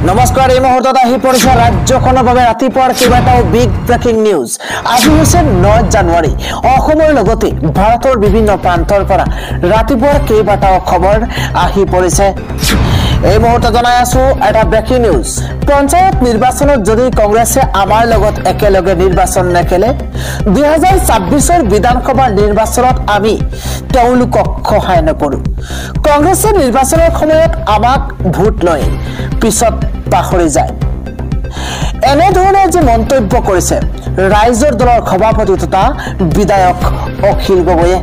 নমস্কাৰ এই মুহূৰ্তত আহি পৰিছে ৰাজ্যখনৰ বাবে ৰাতিপুৱাৰ কেইবাটাও বিগ ব্ৰেকিং নিউজ। আজি হৈছে 9 জানুৱাৰী। অসমৰ লগতে ভাৰতৰ বিভিন্ন প্ৰান্তৰ পৰা ৰাতিপুৱাৰ কেইবাটাও খবৰ আহি পৰিছে। এই মুহূৰ্তত জনাই আছো এটা ব্ৰেকিং নিউজ। পঞ্চায়ত নিৰ্বাচনত যদি কংগ্ৰেছে আমাৰ লগত একেলগে নিৰ্বাচন নেখেলে 2026 বিধানসভা নিৰ্বাচনত আমি তেওঁলোকক সহায় নকৰো। কংগ্ৰেছে নিৰ্বাচনৰ সময়ত আমাক ভোট লয়, পিছত পাহৰি যায়। এনেধৰণে যে মন্তব্য কৰিছে ৰাইজৰ দলৰ সভাপতি তথা বিধায়ক অখিল গগৈয়ে।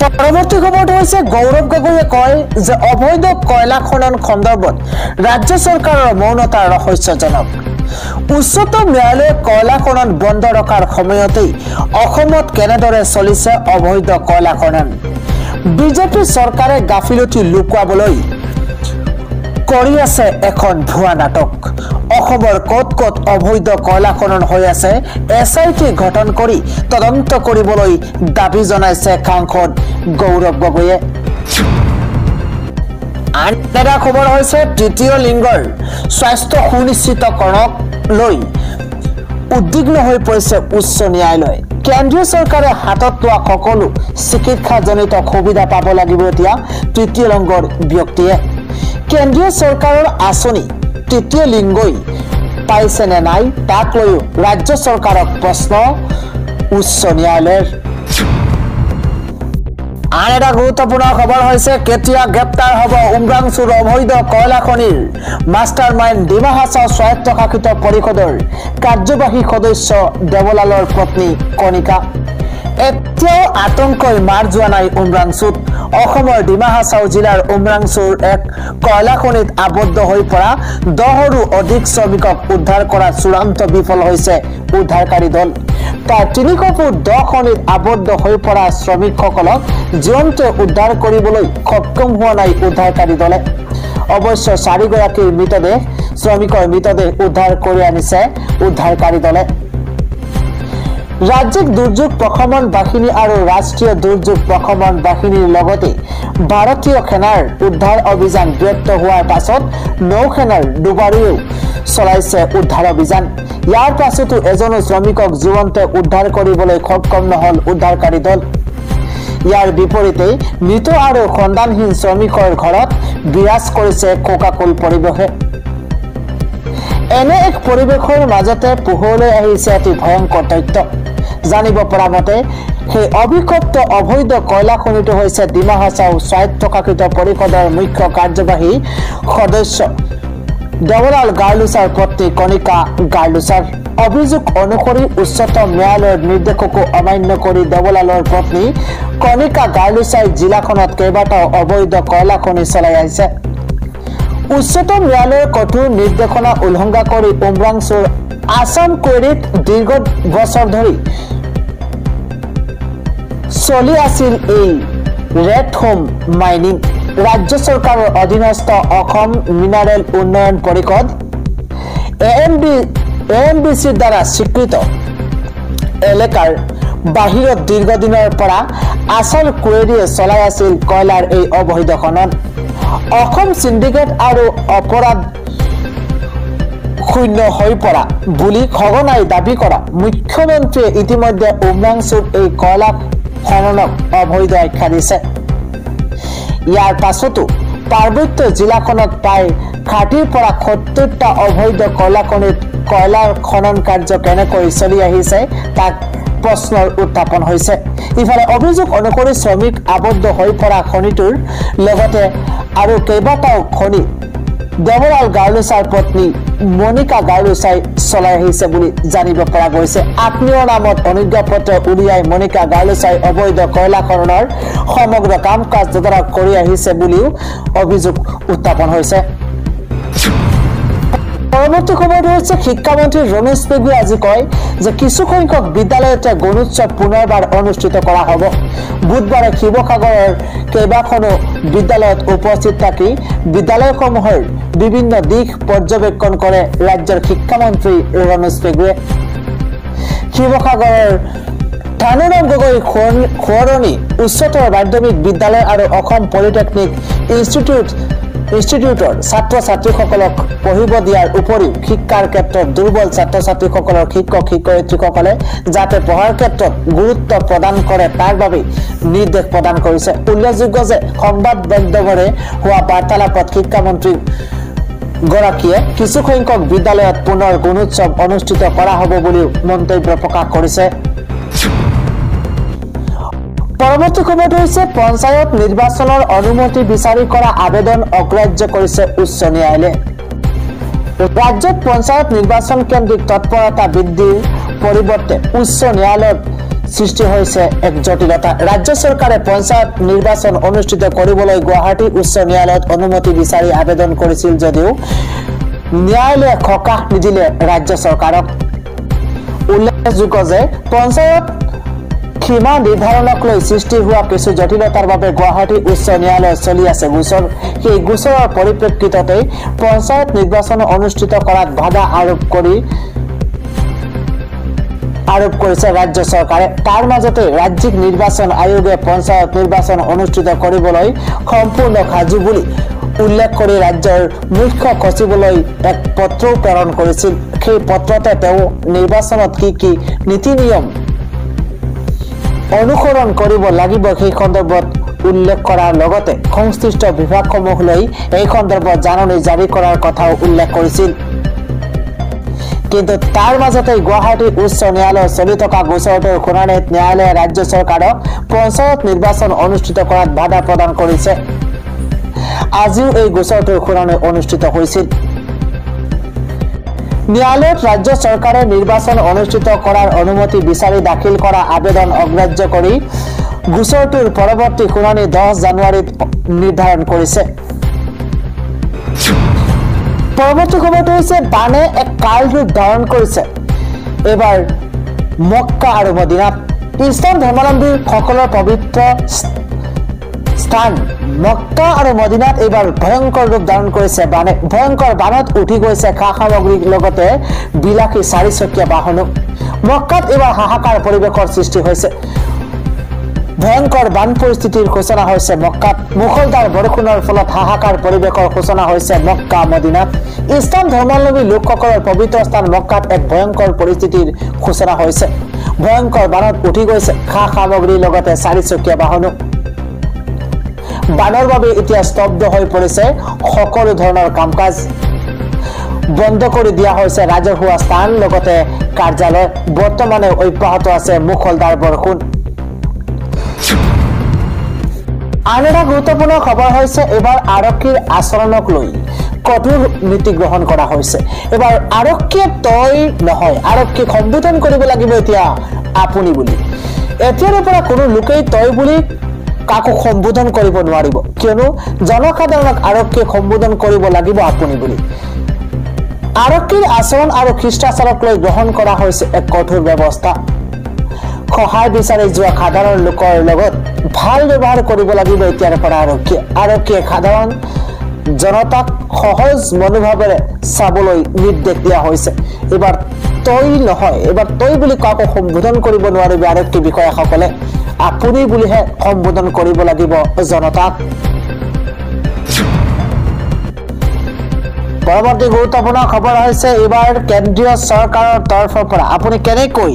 পৰৱৰ্তী খবৰটো হৈছে গৌৰৱ গগৈয়ে কয় যে অবৈধ কয়লা খনন সন্দৰ্ভত ৰাজ্য চৰকাৰৰ মৌনতা ৰহস্যজনক। উচ্চতম ন্যায়ালয়ে কয়লা খনন বন্ধ ৰখাৰ সময়তেই অসমত কেনেদৰে চলিছে অবৈধ কয়লা খনন। বিজেপি চৰকাৰে গাফিলতি লুকুৱাবলৈ কৰি আছে এখন ভুৱা নাটক। অসমৰ ক'ত ক'ত অবৈধ কয়লা খনন হৈ আছে SIT গঠন কৰি তদন্ত কৰিবলৈ দাবী জনাইছে সাংসদ গৌৰৱ গগৈয়ে। আন এটা খবৰ হৈছে তৃতীয় লিংগৰ স্বাস্থ্য সুনিশ্চিতকৰণক লৈ উদ্বিগ্ন হৈ পৰিছে উচ্চ ন্যায়ালয়। কেন্দ্ৰীয় চৰকাৰে হাতত লোৱা সকলো চিকিৎসাজনিত সুবিধা পাব লাগিব এতিয়া তৃতীয় লিংগৰ ব্যক্তিয়ে। কেন্দ্ৰীয় চৰকাৰৰ আঁচনি তৃতীয় লিংগই পাইছে নে নাই তাক লৈ ৰাজ্য চৰকাৰক প্ৰশ্ন উচ্চ ন্যায়ালয়ৰ। আন এটা গুৰুত্বপূৰ্ণ খবৰ হৈছে কেতিয়া গ্ৰেপ্তাৰ হ'ব উমৰাংচুৰ অবৈধ কয়লা খনিৰ মাষ্টাৰ মাইণ্ড ডিমা হাছাও স্বায়ত্তশাসিত পৰিষদৰ কাৰ্যবাহী সদস্য দেৱলালৰ পত্নী কণিকা। এতিয়াও আতংকই মাৰ যোৱা নাই উমৰাংচুত। অসমৰ ডিমা হাছাও জিলাৰ উমৰাংচুৰ এক কয়লা খনিত আবদ্ধ হৈ পৰা 10ৰো অধিক শ্ৰমিকক উদ্ধাৰ কৰাত চূড়ান্ত বিফল হৈছে উদ্ধাৰকাৰী দল। প্ৰায় 300 ফুট 10 খনিত আবদ্ধ হৈ পৰা শ্ৰমিকসকলক জীৱন্ত উদ্ধাৰ কৰিবলৈ সক্ষম হোৱা নাই উদ্ধাৰকাৰী দলে। অৱশ্য 4 গৰাকীৰ মৃতদেহ শ্ৰমিকৰ মৃতদেহ উদ্ধাৰ কৰি আনিছে উদ্ধাৰকাৰী দলে। ৰাজ্যিক দুৰ্যোগ প্ৰশমন বাহিনী আৰু ৰাষ্ট্ৰীয় দুৰ্যোগ প্ৰশমন বাহিনীৰ লগতে ভাৰতীয় সেনাৰ উদ্ধাৰ অভিযান ব্যৰ্থ হোৱাৰ পাছত নৌসেনাৰ দুবাৰেও চলাইছে উদ্ধাৰ অভিযান। ইয়াৰ পাছতো এজনো শ্ৰমিকক জীৱন্ত উদ্ধাৰ কৰিবলৈ সক্ষম নহল উদ্ধাৰকাৰী দল। ইয়াৰ বিপৰীতে মৃত আৰু সন্ধানহীন শ্ৰমিকৰ ঘৰত বিৰাজ কৰিছে শোকাকুল পৰিৱেশে। এনে এক পৰিৱেশৰ মাজতে পোহৰলৈ আহিছে এটি ভয়ংকৰ তথ্য। জানিব পৰা মতে সেই অভিশপ্ত অবৈধ কয়লা খনিটো হৈছে ডিমা হাছাও স্বায়ত্তশাসিত পৰিষদৰ মুখ্য কাৰ্যবাহী সদস্য দেৱলাল গাৰ্লুছাৰ পত্নী কণিকা গাৰ্লুছাৰ। অভিযোগ অনুসৰি উচ্চতম ন্যায়ালয়ৰ নিৰ্দেশকো অমান্য কৰি দেৱলালৰ পত্নী কণিকা গাৰ্লুছাই জিলাখনত কেইবাটাও অবৈধ কয়লা খনি চলাই আহিছে। উচ্চতম ন্যায়ালয়ৰ কঠোৰ নিৰ্দেশনা উলংঘা কৰি উমৰাংচুৰ আছাম কোয়েৰীত দীৰ্ঘ বছৰ ধৰি চলি আছিল এই ৰেড হোম মাইনিং। ৰাজ্য চৰকাৰৰ অধীনস্থ অসম মিনাৰেল উন্নয়ন পৰিষদ AMBCৰ দ্বাৰা স্বীকৃত এলেকাৰ বাহিৰত দীৰ্ঘদিনৰ পৰা আছাম কোয়েৰীয়ে চলাই আছিল কয়লাৰ এই অবৈধ খনন। অসম সিন্ডিকেট আৰু অপৰাধ শূন্য হৈ পৰা বুলি সঘনাই দাবী কৰা মুখ্যমন্ত্ৰীয়ে ইতিমধ্যে উমৰাংচুৰ এই কয়লা খননক অবৈধ আখ্যা দিছে। ইয়াৰ পাছতো পাৰ্বত্য জিলাখনত প্ৰায় 60ৰ পৰা 70টা অবৈধ কয়লা খনিত কয়লাৰ খনন কাৰ্য কেনেকৈ চলি আহিছে তাক প্ৰশ্নৰ উত্থাপন হৈছে। ইফালে অভিযোগ অনুসৰি শ্ৰমিক আবদ্ধ হৈ পৰা খনিটোৰ লগতে আৰু কেইবাটাও খনি দেৱলাল গাৰ্লুছাৰ পত্নী মণিকা গাৰ্লুছাই চলাই আহিছে বুলি জানিব পৰা গৈছে। আত্মীয়ৰ নামত অনুজ্ঞাপত্ৰ উলিয়াই মণিকা গাৰ্লুছাই অবৈধ কয়লা খননৰ সমগ্ৰ কাম কাজ তদাৰক কৰি আহিছে বুলিও অভিযোগ উত্থাপন হৈছে। পৰৱৰ্তী খবৰটো হৈছে শিক্ষামন্ত্ৰী ৰমেশ পেগুৱে আজি কয় যে কিছু সংখ্যক বিদ্যালয়তে গণোৎসৱ পুনৰবাৰ অনুষ্ঠিত কৰা হ'ব। বুধবাৰে শিৱসাগৰৰ কেইবাখনো বিদ্যালয়ত উপস্থিত থাকি বিদ্যালয়সমূহৰ বিভিন্ন দিশ পৰ্যবেক্ষণ কৰে ৰাজ্যৰ শিক্ষামন্ত্ৰী ৰমেশ পেগুৱে। শিৱসাগৰৰ ধানুৰাম গগৈ সোঁৱৰণী উচ্চতৰ মাধ্যমিক বিদ্যালয় আৰু অসম পলিটেকনিক ইনষ্টিটিউট ইনষ্টিটিউটৰ ছাত্ৰ ছাত্ৰীসকলক পঢ়িব দিয়াৰ উপৰিও শিক্ষাৰ ক্ষেত্ৰত দুৰ্বল ছাত্ৰ ছাত্ৰীসকলৰ শিক্ষক শিক্ষয়িত্ৰীসকলে যাতে পঢ়াৰ ক্ষেত্ৰত গুৰুত্ব প্ৰদান কৰে তাৰ বাবে নিৰ্দেশ প্ৰদান কৰিছে। উল্লেখযোগ্য যে সংবাদ মাধ্যমেৰে হোৱা বাৰ্তালাপত শিক্ষামন্ত্ৰী গৰাকীয়ে কিছু সংখ্যক বিদ্যালয়ত পুনৰ গুণোৎসৱ অনুষ্ঠিত কৰা হ'ব বুলিও মন্তব্য প্ৰকাশ কৰিছে। পৰৱৰ্তী খবৰটো হৈছে পঞ্চায়ত নিৰ্বাচনৰ অনুমতি বিচাৰি কৰা আবেদন অগ্ৰাহ্য কৰিছে উচ্চ ন্যায়ালয়ে। ৰাজ্যত পঞ্চায়ত নিৰ্বাচন কেন্দ্ৰিক তৎপৰতা বৃদ্ধিৰ পৰিৱৰ্তে উচ্চ ন্যায়ালয়ত সৃষ্টি হৈছে এক জটিলতা। ৰাজ্য চৰকাৰে পঞ্চায়ত নিৰ্বাচন অনুষ্ঠিত কৰিবলৈ গুৱাহাটী উচ্চ ন্যায়ালয়ত অনুমতি বিচাৰি আবেদন কৰিছিল যদিও ন্যায়ালয়ে সকাহ নিদিলে ৰাজ্য চৰকাৰক। উল্লেখযোগ্য যে পঞ্চায়ত সীমা নিৰ্ধাৰণক লৈ সৃষ্টি হোৱা কিছু জটিলতাৰ বাবে গুৱাহাটী উচ্চ ন্যায়ালয়ত চলি আছে গোচৰ। সেই গোচৰৰ পৰিপ্ৰেক্ষিততে পঞ্চায়ত নিৰ্বাচন অনুষ্ঠিত কৰাত বাধা আৰোপ কৰিছে ৰাজ্য চৰকাৰে। তাৰ মাজতে ৰাজ্যিক নিৰ্বাচন আয়োগে পঞ্চায়ত নিৰ্বাচন অনুষ্ঠিত কৰিবলৈ সম্পূৰ্ণ সাজু বুলি উল্লেখ কৰি ৰাজ্যৰ মুখ্য সচিবলৈ এক পত্ৰও প্ৰেৰণ কৰিছিল। সেই পত্ৰতে তেওঁ নিৰ্বাচনত কি নীতি নিয়ম অনুসৰণ কৰিব লাগিব সেই সন্দৰ্ভত উল্লেখ কৰাৰ লগতে সংশ্লিষ্ট বিভাগসমূহ লৈ এই সন্দৰ্ভত জাননী জাৰি কৰাৰ কথাও উল্লেখ কৰিছিল। কিন্তু তাৰ মাজতে গুৱাহাটী উচ্চ ন্যায়ালয়ত চলি থকা গোচৰটোৰ শুনানিত ন্যায়ালয়ে ৰাজ্য চৰকাৰক পঞ্চায়ত নিৰ্বাচন অনুষ্ঠিত কৰাত বাধা প্ৰদান কৰিছে। আজিও এই গোচৰটোৰ শুনানি অনুষ্ঠিত হৈছিল। ন্যায়ালয়ত ৰাজ্য চৰকাৰে নিৰ্বাচন অনুষ্ঠিত কৰাৰ অনুমতি বিচাৰি দাখিল কৰা আবেদন অগ্ৰাহ্য কৰি গোচৰটোৰ পৰৱৰ্তী শুনানি 10 জানুৱাৰীত নিৰ্ধাৰণ কৰিছে। পৰৱৰ্তী খবৰটো হৈছে বানে এক কাল ৰূপ ধাৰণ কৰিছে এবাৰ মক্কা আৰু মদিনাত। ইছলাম ধৰ্মাৱলম্বীসকলৰ পবিত্ৰ স্থান মক্কা আৰু মদিনাত এইবাৰ ভয়ংকৰ ৰূপ ধাৰণ কৰিছে বানে। ভয়ংকৰ বানত উঠি গৈছে খা সামগ্ৰীৰ লগতে বিলাসী চাৰিচকীয়া বাহনো। মক্কাত এইবাৰ হাহাকাৰ পৰিৱেশৰ সৃষ্টি হৈছে। ভয়ংকৰ বান পৰিস্থিতিৰ সূচনা হৈছে মক্কাত। মুখলধাৰ বৰষুণৰ ফলত হাহাকাৰ পৰিৱেশৰ সূচনা হৈছে মক্কা মদিনাত। ইছলাম ধৰ্মাৱলম্বী লোকসকলৰ পবিত্ৰ স্থান মক্কাত এক ভয়ংকৰ পৰিস্থিতিৰ সূচনা হৈছে। ভয়ংকৰ বানত উঠি গৈছে খা সামগ্ৰীৰ লগতে চাৰিচকীয়া বাহনো। বানৰ বাবে এতিয়া স্তব্ধ হৈ পৰিছে সকলো ধৰণৰ কাম কাজ। বন্ধ কৰি দিয়া হৈছে ৰাজহুৱা স্থান লগতে কাৰ্যালয়। বৰ্তমানে অব্যাহত আছে মুখলধাৰ বৰষুণ। আন এটা গুৰুত্বপূৰ্ণ খবৰ হৈছে এইবাৰ আৰক্ষীৰ আচৰণক লৈ কঠোৰ নীতি গ্ৰহণ কৰা হৈছে। এইবাৰ আৰক্ষীয়ে তই নহয়, আৰক্ষীক সম্বোধন কৰিব লাগিব এতিয়া আপুনি বুলি। এতিয়াৰ পৰা কোনো লোকেই তই বুলি কাকো সম্বোধন কৰিব নোৱাৰিব, কিয়নো জনসাধাৰণক আৰক্ষীয়ে সম্বোধন কৰিব লাগিব আপুনি বুলি। আৰক্ষীৰ আচৰণ আৰু শিষ্টাচাৰক লৈ গ্ৰহণ কৰা হৈছে এক কঠোৰ ব্যৱস্থা। সহায় বিচাৰি যোৱা সাধাৰণ লোকৰ লগত ভাল ব্যৱহাৰ কৰিব লাগিব এতিয়াৰ পৰা আৰক্ষীয়ে সাধাৰণ জনতাক সহজ মনোভাৱেৰে চাবলৈ নিৰ্দেশ দিয়া হৈছে। এইবাৰ তই নহয়, এইবাৰ তই বুলি কাকো সম্বোধন কৰিব নোৱাৰিব আৰক্ষী বিষয়াসকলে। আপুনি বুলিহে সম্বোধন কৰিব লাগিব জনতাক। পৰৱৰ্তী গুৰুত্বপূৰ্ণ খবৰ হৈছে এইবাৰ কেন্দ্ৰীয় চৰকাৰৰ তৰফৰ পৰা আপুনি কেনেকৈ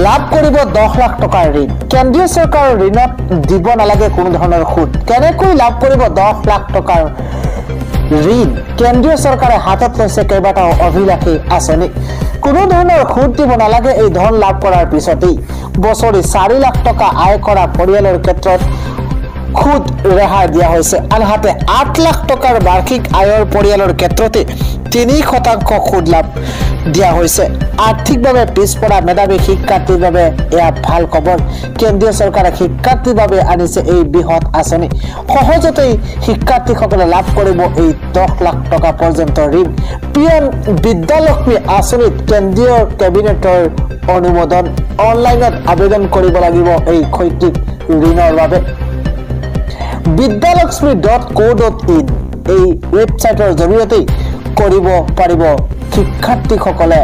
লাভ কৰিব 10 লাখ টকাৰ ঋণ। কেন্দ্ৰীয় চৰকাৰৰ ঋণত দিব নালাগে কোনো ধৰণৰ সুদ। কেনেকৈ লাভ কৰিব 10 লাখ টকাৰ ঋণ। কেন্দ্ৰীয় চৰকাৰে হাতত লৈছে কেইবাটাও অভিলাষী আঁচনি। কোনো ধৰণৰ সুদ দিব নালাগে এই ধন লাভ কৰাৰ পিছতেই। বছৰি 4 লাখ টকা আয় কৰা পৰিয়ালৰ ক্ষেত্ৰত সুদ ৰেহাই দিয়া হৈছে। আনহাতে 8 লাখ টকাৰ বাৰ্ষিক আয়ৰ পৰিয়ালৰ ক্ষেত্ৰতে 3% সুদ লাভ দিয়া হৈছে। আৰ্থিকভাৱে পিছপৰা মেধাৱী শিক্ষাৰ্থীৰ বাবে এয়া ভাল খবৰ। কেন্দ্ৰীয় চৰকাৰে শিক্ষাৰ্থীৰ বাবে আনিছে এই বৃহৎ আঁচনি। সহজতেই শিক্ষাৰ্থীসকলে লাভ কৰিব এই 10 লাখ টকা পৰ্যন্ত ঋণ। PM বিদ্যালক্ষ্মী আঁচনিত কেন্দ্ৰীয় কেবিনেটৰ অনুমোদন। অনলাইনত আবেদন কৰিব লাগিব এই শৈক্ষিক ঋণৰ বাবে। vidyalakshmi.co.in এই ৱেবছাইটৰ জৰিয়তে কৰিব পাৰিব শিক্ষাৰ্থীসকলে।